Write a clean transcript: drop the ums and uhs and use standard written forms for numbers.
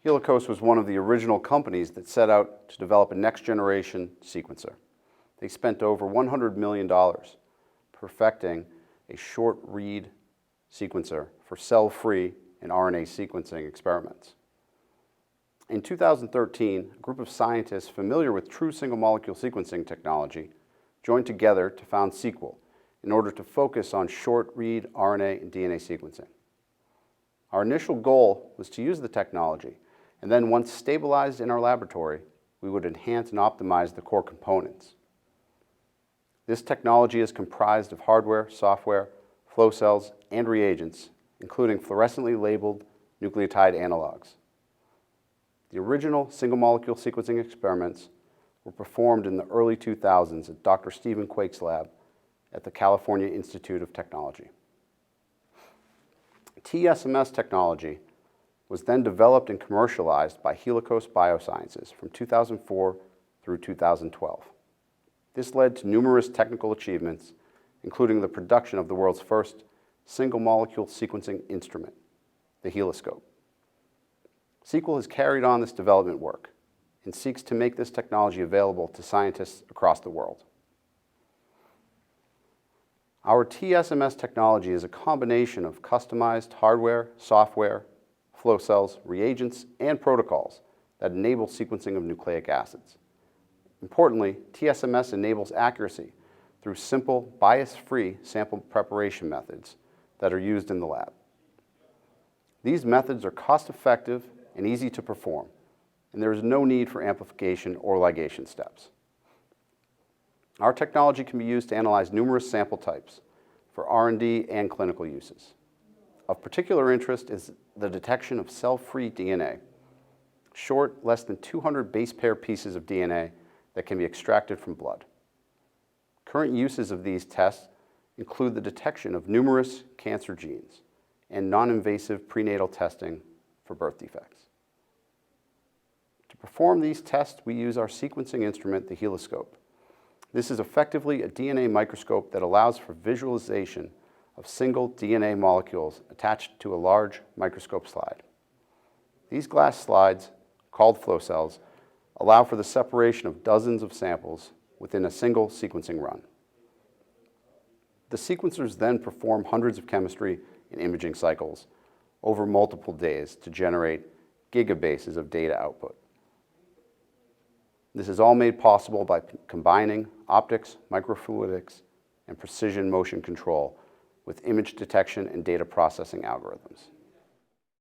Helicos was one of the original companies that set out to develop a next-generation sequencer. They spent over $100 million perfecting a short-read sequencer for cell-free and RNA sequencing experiments. In 2013, a group of scientists familiar with true single-molecule sequencing technology joined together to found SeqLL in order to focus on short-read RNA and DNA sequencing. Our initial goal was to use the technology, and then once stabilized in our laboratory, we would enhance and optimize the core components. This technology is comprised of hardware, software, flow cells, and reagents, including fluorescently labeled nucleotide analogs. The original single-molecule sequencing experiments were performed in the early 2000s at Dr. Stephen Quake's lab at the California Institute of Technology. TSMS technology was then developed and commercialized by Helicos Biosciences from 2004 through 2012. This led to numerous technical achievements, including the production of the world's first single-molecule sequencing instrument, the Heloscope. SeqLL has carried on this development work and seeks to make this technology available to scientists across the world. Our TSMS technology is a combination of customized hardware, software, flow cells, reagents, and protocols that enable sequencing of nucleic acids. Importantly, TSMS enables accuracy through simple, bias-free sample preparation methods that are used in the lab. These methods are cost-effective and easy to perform, and there is no need for amplification or ligation steps. Our technology can be used to analyze numerous sample types for R&D and clinical uses. Of particular interest is the detection of cell-free DNA, short, less than 200 base pair pieces of DNA that can be extracted from blood. Current uses of these tests include the detection of numerous cancer genes and non-invasive prenatal testing for birth defects. To perform these tests, we use our sequencing instrument, the Heloscope. This is effectively a DNA microscope that allows for visualization of single DNA molecules attached to a large microscope slide. These glass slides, called flow cells, allow for the separation of dozens of samples within a single sequencing run. The sequencers then perform hundreds of chemistry and imaging cycles over multiple days to generate gigabases of data output. This is all made possible by combining optics, microfluidics, and precision motion control with image detection and data processing algorithms.